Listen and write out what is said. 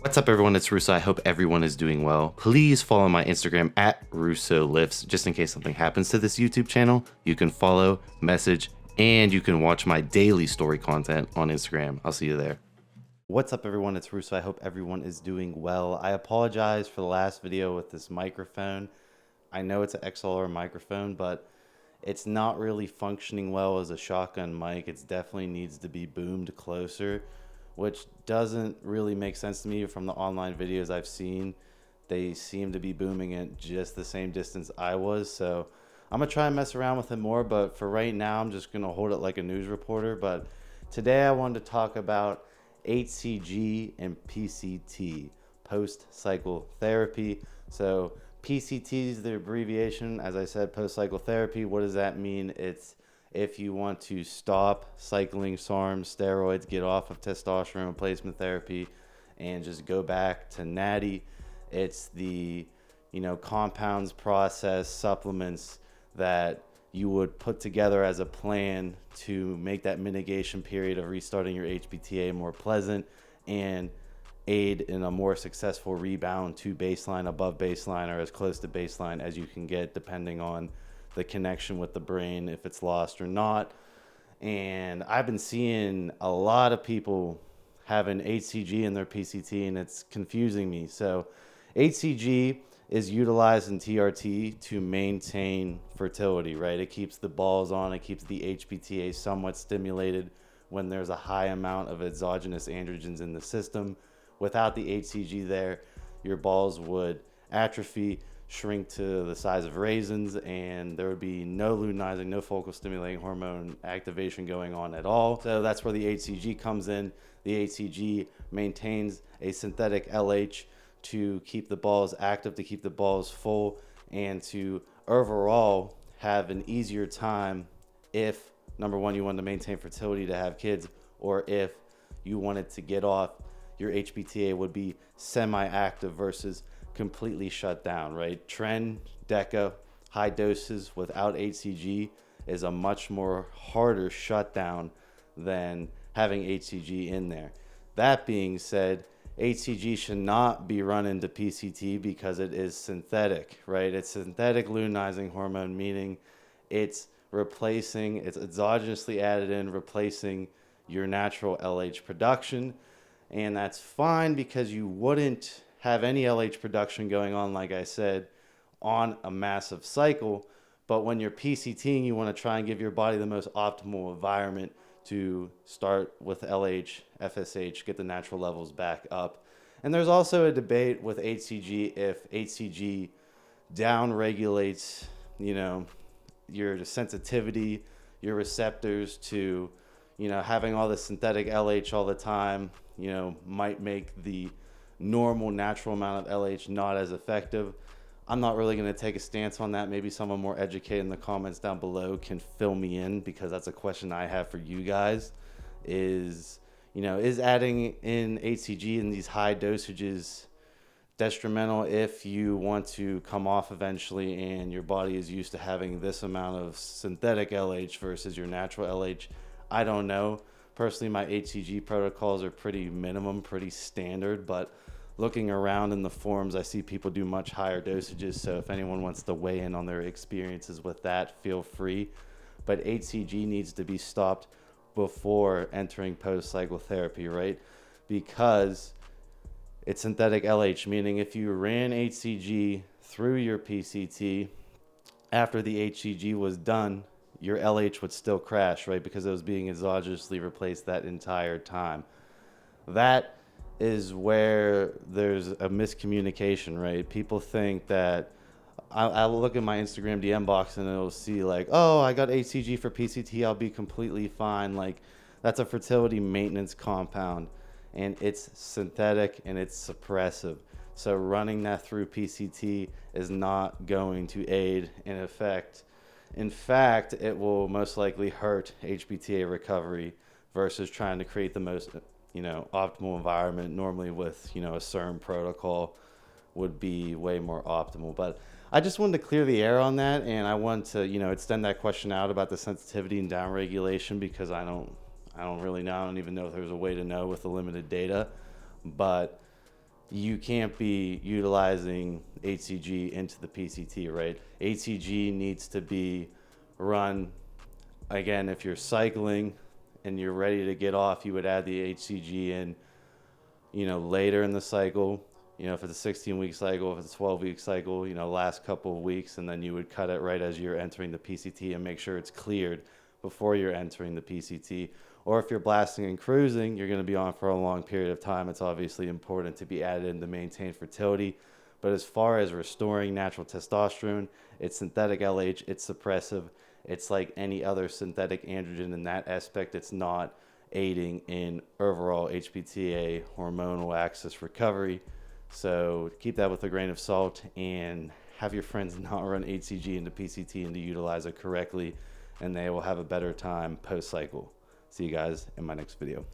What's up, everyone? It's Russo. I hope everyone is doing well. Please follow my Instagram at RussoLifts, just in case something happens to this YouTube channel. You can follow, message, and you can watch my daily story content on Instagram. I'll see you there. What's up, everyone? It's Russo. I hope everyone is doing well. I apologize for the last video with this microphone. I know it's an XLR microphone, but it's not really functioning well as a shotgun mic. It definitely needs to be boomed closer, which doesn't really make sense to me from the online videos I've seen. They seem to be booming at just the same distance I was. So I'm gonna try and mess around with it more, but for right now, I'm just gonna hold it like a news reporter. But today I wanted to talk about HCG and PCT, post-cycle therapy. So PCT is the abbreviation, as I said, post-cycle therapy. What does that mean? It's if you want to stop cycling SARMs, steroids, get off of testosterone replacement therapy, and just go back to natty. It's the, compounds, process, supplements that you would put together as a plan to make that mitigation period of restarting your HPTA more pleasant and aid in a more successful rebound to baseline, above baseline, or as close to baseline as you can get, depending on the connection with the brain, if it's lost or not. And I've been seeing a lot of people having HCG in their PCT, and it's confusing me. So HCG is utilized in TRT to maintain fertility, right? It keeps the balls on, it keeps the HPTA somewhat stimulated when there's a high amount of exogenous androgens in the system. Without the HCG there, your balls would atrophy, shrink to the size of raisins, and there would be no luteinizing, no follicle stimulating hormone activation going on at all. So that's where the HCG comes in. The HCG maintains a synthetic LH to keep the balls active, to keep the balls full, and to overall have an easier time if, number one, you want to maintain fertility to have kids, or if you wanted to get off, your HPTA would be semi-active versus completely shut down, right? Tren, Deca, high doses without HCG is a much more harder shutdown than having HCG in there. That being said, HCG should not be run into PCT because it is synthetic, right? It's synthetic luteinizing hormone, meaning it's exogenously added in, replacing your natural LH production. And that's fine because you wouldn't have any LH production going on, like I said, on a massive cycle. But when you're PCTing, you want to try and give your body the most optimal environment to start with LH, FSH, get the natural levels back up. And there's also a debate with HCG if HCG down regulates, your sensitivity, your receptors to, having all the synthetic LH all the time, might make the normal natural amount of LH not as effective. I'm not really going to take a stance on that. Maybe someone more educated in the comments down below can fill me in, because that's a question I have for you guys. Is adding in HCG in these high dosages detrimental if you want to come off eventually and your body is used to having this amount of synthetic LH versus your natural LH? I don't know. Personally, my HCG protocols are pretty minimum, pretty standard, but looking around in the forums, I see people do much higher dosages. So if anyone wants to weigh in on their experiences with that, feel free. But HCG needs to be stopped before entering post-cycle therapy, right? Because it's synthetic LH, meaning if you ran HCG through your PCT, after the HCG was done, your LH would still crash, right? Because it was being exogenously replaced that entire time. That is where there's a miscommunication, right? People think that I'll look at my Instagram DM box and it'll see like, oh, I got HCG for PCT, I'll be completely fine. Like, that's a fertility maintenance compound, and it's synthetic and it's suppressive. So running that through PCT is not going to aid in effect. In fact, it will most likely hurt HPTA recovery versus trying to create the most, optimal environment. Normally with, a SERM protocol would be way more optimal. But I just wanted to clear the air on that, and I want to, extend that question out about the sensitivity and downregulation, because I don't really know. I don't even know if there's a way to know with the limited data. But you can't be utilizing HCG into the PCT, right? HCG needs to be run, again, if you're cycling and you're ready to get off, you would add the HCG in, later in the cycle. If it's a 16-week cycle, if it's a 12-week cycle, last couple of weeks, and then you would cut it right as you're entering the PCT and make sure it's cleared before you're entering the PCT. Or if you're blasting and cruising, you're going to be on for a long period of time. It's obviously important to be added in to maintain fertility. But as far as restoring natural testosterone, it's synthetic LH, it's suppressive. It's like any other synthetic androgen in that aspect. It's not aiding in overall HPTA hormonal axis recovery. So keep that with a grain of salt and have your friends not run HCG into PCT and to utilize it correctly, and they will have a better time post-cycle. See you guys in my next video.